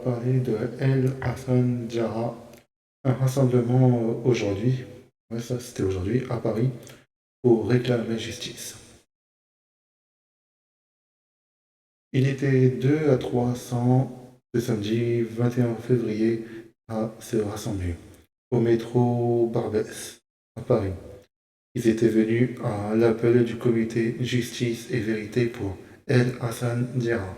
parler de El Hassan Diarra, un rassemblement aujourd'hui, ouais, ça c'était aujourd'hui, à Paris, pour réclamer justice. Il était 2 à 300 ce samedi 21 février à se rassembler au métro Barbès, à Paris. Ils étaient venus à l'appel du comité Justice et Vérité pour El Hassan Diarra.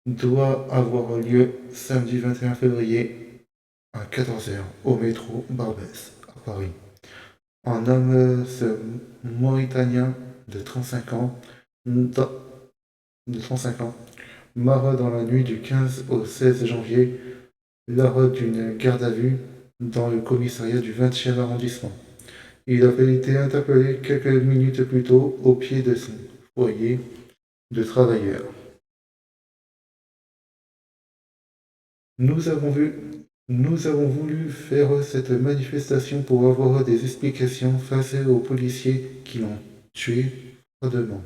Doit avoir lieu samedi 21 février à 14h au métro Barbès à Paris. Un homme mauritanien de 35 ans, mort dans la nuit du 15 au 16 janvier lors d'une garde à vue dans le commissariat du 20e arrondissement. Il avait été interpellé quelques minutes plus tôt au pied de son foyer de travailleurs. Nous avons voulu faire cette manifestation pour avoir des explications face aux policiers qui l'ont tué froidement.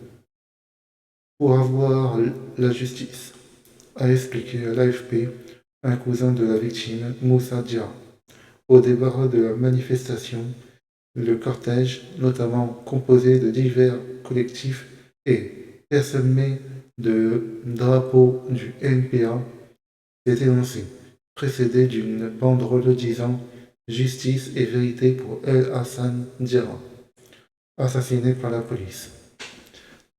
Pour avoir la justice, a expliqué à l'AFP un cousin de la victime, Moussa Diarra. Au départ de la manifestation, le cortège, notamment composé de divers collectifs et parsemé de drapeaux du NPA, s'est élancé, précédé d'une banderole disant « Justice et vérité pour El Hassan Diarra », assassiné par la police.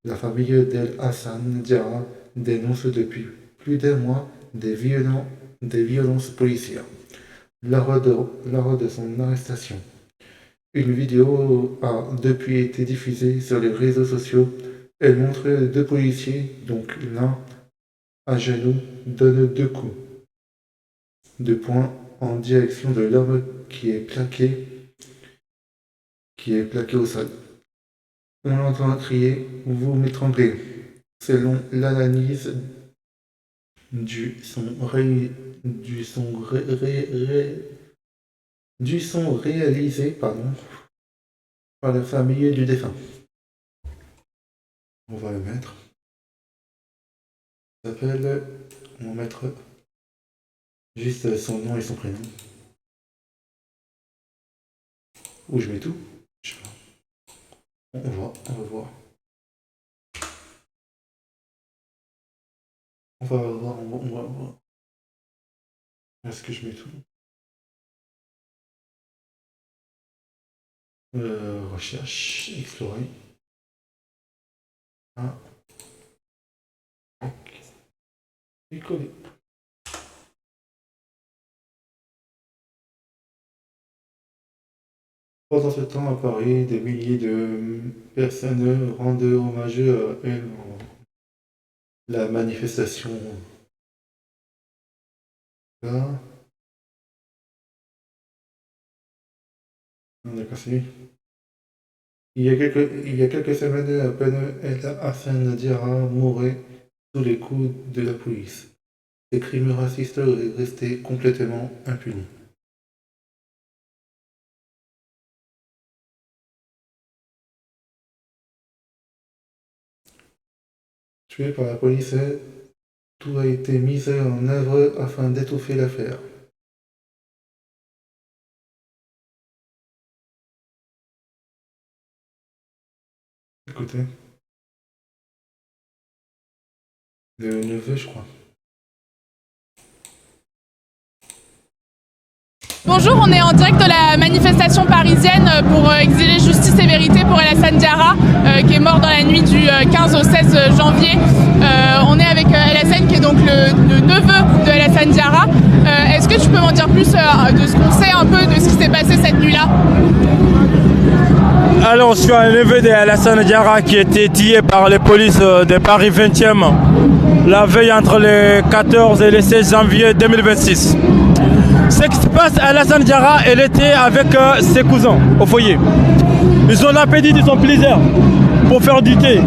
La famille d'El Hassan Diarra dénonce depuis plus d'un mois des violences policières lors de son arrestation. Une vidéo a depuis été diffusée sur les réseaux sociaux. Elle montre deux policiers, donc l'un à genoux, donne 2 coups de poing en direction de l'homme qui est plaqué au sol. On l'entend crier « Vous m'étranglez ». Selon l'analyse du son réalisé par la famille du défunt. On va le mettre. On va mettre juste son nom et son prénom. Où je mets tout? Je sais pas. On va voir. On va voir. Est-ce que je mets tout? Recherche, explorer. Et coller. Pendant ce temps, à Paris, des milliers de personnes rendent hommage à elle. La manifestation là. D'accord, c'est lui. Il y a quelques semaines à peine, El Hassan Diarra mourait sous les coups de la police. Ces crimes racistes restaient complètement impunis. Tué par la police, tout a été mis en œuvre afin d'étouffer l'affaire. Écoutez. Le neveu, je crois. Bonjour, on est en direct de la manifestation parisienne pour exiger justice et vérité pour El Hassan Diarra, qui est mort dans la nuit du 15 au 16 janvier. On est avec El Hassan, qui est donc le neveu de El Hassan Diarra. Est-ce que tu peux m'en dire plus de ce qu'on sait un peu de ce qui s'est passé cette nuit-là? Alors, je suis un neveu de El Hassan Diarra qui a été tué par les polices de Paris 20e la veille entre le 14 et le 16 janvier 2026. Ce qui se passe, El Hassan Diarra, elle était avec ses cousins au foyer. Ils ont appelé de son plaisir pour faire du thé.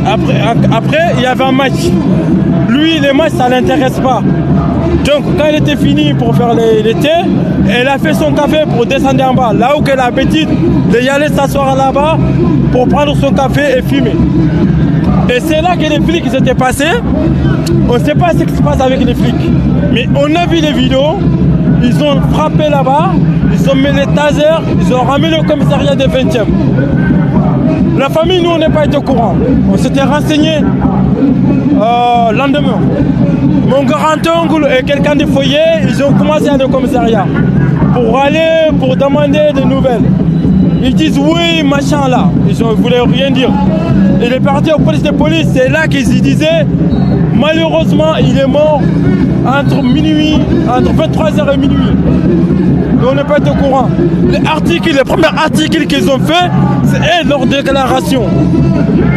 Après, il y avait un match. Lui, les matchs, ça ne l'intéresse pas. Donc, quand il était fini pour faire le thé, elle a fait son café pour descendre en bas. Là où elle a l'habitude d'y aller s'asseoir là-bas pour prendre son café et fumer. Et c'est là que les flics étaient passés. On ne sait pas ce qui se passe avec les flics. Mais on a vu les vidéos. Ils ont frappé là-bas. Ils ont mis les tasers. Ils ont ramené le commissariat des 20e. La famille, nous, on n'est pas été au courant. On s'était renseigné lendemain. Mon grand-oncle et quelqu'un du foyer, ils ont commencé à aller au commissariat pour demander des nouvelles. Ils disent oui, machin là. Ils ne voulaient rien dire. Il est parti au police de police. C'est là qu'ils disaient malheureusement, il est mort entre 23h et minuit. Et on n'est pas été au courant. Les premiers articles qu'ils ont fait, c'est leur déclaration.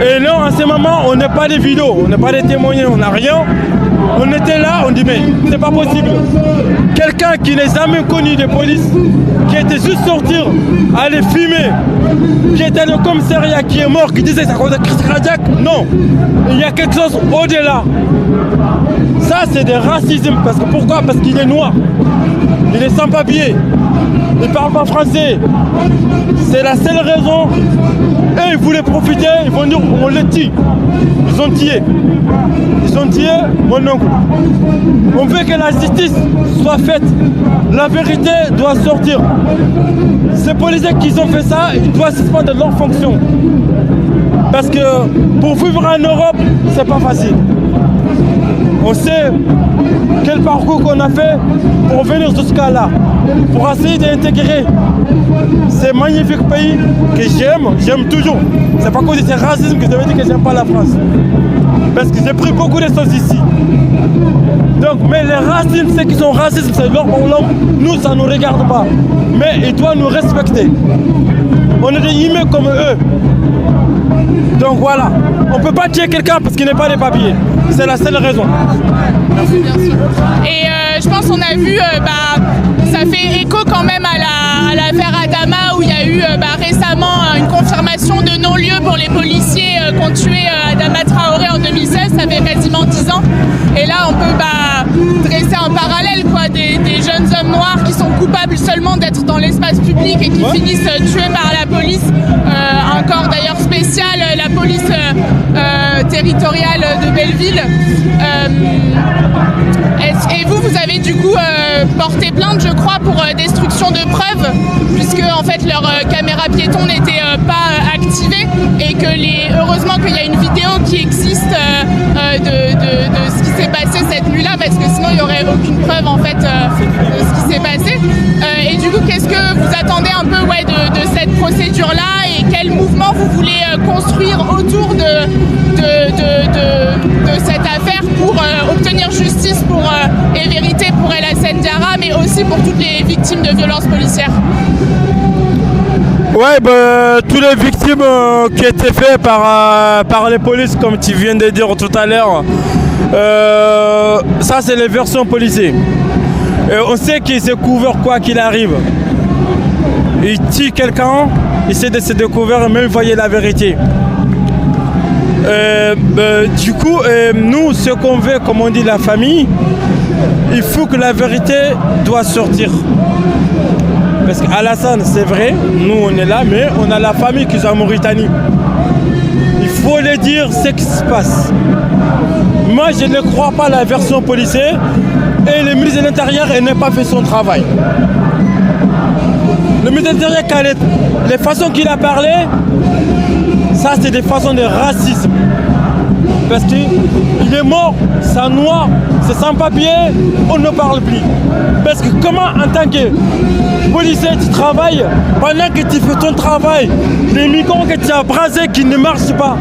Et là, en ce moment, on n'a pas de vidéos, on n'a pas de témoignages, on n'a rien. On était là, on dit mais c'est pas possible. Quelqu'un qui n'est jamais connu de police, qui était juste sortir, aller fumer, qui était le commissariat, qui est mort, qui disait ça cause de crise cardiaque, non. Il y a quelque chose au-delà. Ça c'est des racismes. Parce que pourquoi? Parce qu'il est noir. Il est sans papier. Il ne parle pas français. C'est la seule raison. Et ils voulaient profiter, ils vont dire on le tue. Ils ont tué. Ils ont tué mon oncle. On veut que la justice soit faite. La vérité doit sortir. Ces policiers qui ont fait ça, ils doivent suspendre leur fonction. Parce que pour vivre en Europe, c'est pas facile. On sait quel parcours qu'on a fait pour venir jusqu'à là, pour essayer d'intégrer ces magnifiques pays que j'aime toujours. C'est pas cause de ce racisme que je veux dire que j'aime pas la France. Parce que j'ai pris beaucoup de choses ici. Donc, mais les racistes, ceux qui sont racistes, c'est leur problème. Nous, ça ne nous regarde pas. Mais ils doivent nous respecter. On est des humains comme eux. Donc voilà, on ne peut pas tuer quelqu'un parce qu'il n'est pas des papiers. C'est la seule raison. Merci. Bien sûr. Et je pense qu'on a vu, ça fait écho quand même à l'affaire Adama où il y a eu récemment une confirmation de non-lieu pour les policiers qui ont tué Adama Traoré en 2016, ça fait quasiment 10 ans. Et là on peut dresser un parallèle quoi, des jeunes hommes noirs qui sont coupables seulement d'être dans l'espace public et qui finissent tués par la police. Un corps d'ailleurs spécial, la police territoriale de Belleville. Et vous avez du coup porté plainte, je crois, pour destruction de preuves, puisque en fait leur caméra piéton n'était pas activée et que heureusement qu'il y a une vidéo qui existe de ce qui s'est passé cette nuit-là, parce que sinon il n'y aurait aucune preuve en fait de ce qui s'est passé. Et du coup, qu'est-ce que vous attendez un peu de cette procédure-là et quel mouvement vous voulez construire autour de cette affaire pour obtenir justice et vérité pour El Hassen Diarra, mais aussi pour toutes les victimes de violences policières? Ouais, toutes les victimes qui étaient faites par les polices, comme tu viens de dire tout à l'heure, ça c'est les versions policiers. On sait qu'ils se couvrent quoi qu'il arrive. Ils tuent quelqu'un, ils essaient de se découvrir, même voyez la vérité. Du coup, nous, ce qu'on veut, comme on dit la famille, il faut que la vérité doit sortir. Parce qu'Alassane, c'est vrai, nous on est là, mais on a la famille qui est en Mauritanie. Il faut le dire ce qui se passe. Moi, je ne crois pas à la version policière et le ministre de l'Intérieur n'a pas fait son travail. Le ministre de l'Intérieur, les façons qu'il a parlé, ça c'est des façons de racisme. Parce qu'il est mort, c'est noir, c'est sans papier, on ne parle plus. Parce que comment en tant que policier tu travailles, pendant que tu fais ton travail, les micros que tu as brassés qui ne marchent pas.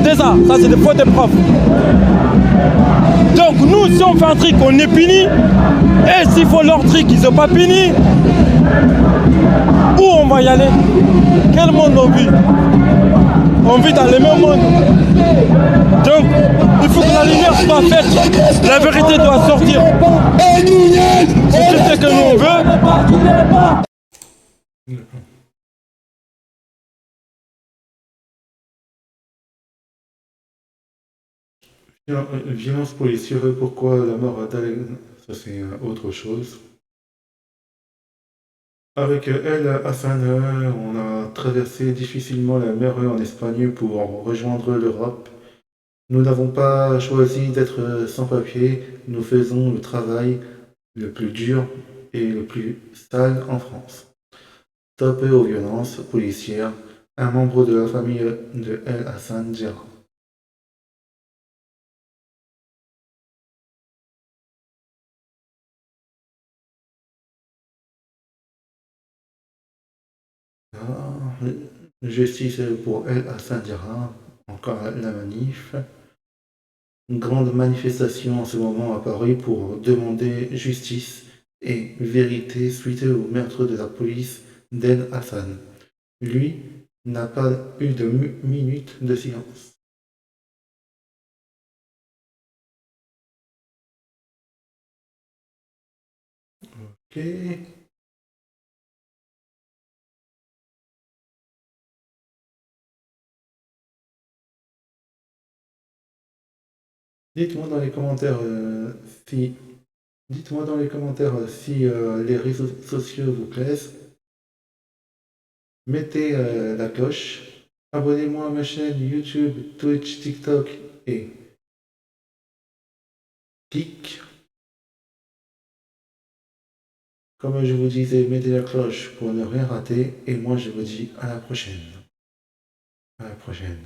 Déjà, ça c'est des fautes de profs. Donc nous, si on fait un truc, on est puni. Et s'il faut leur truc, ils ne sont pas punis. Où on va y aller? Quel monde on vit? On vit dans le même monde. Donc, il faut que la lumière soit faite. La vérité doit sortir. C'est ce que nous on veut. Violence policière, pourquoi la mort a ça c'est autre chose. Avec El Hassen, on a traversé difficilement la mer en Espagne pour rejoindre l'Europe. Nous n'avons pas choisi d'être sans-papiers, nous faisons le travail le plus dur et le plus sale en France. Stop aux violences policières, un membre de la famille de El Hassan Djerra. Justice pour El Hassan Djerra, encore la manif. Une grande manifestation en ce moment à Paris pour demander justice et vérité suite au meurtre de la police d'El Hassan. Lui n'a pas eu de minute de silence. Ok. Dites-moi dans les commentaires si Dites-moi dans les commentaires si les réseaux sociaux vous plaisent. Mettez la cloche. Abonnez-moi à ma chaîne YouTube, Twitch, TikTok et Kik. Comme je vous disais, mettez la cloche pour ne rien rater. Et moi, je vous dis à la prochaine. À la prochaine.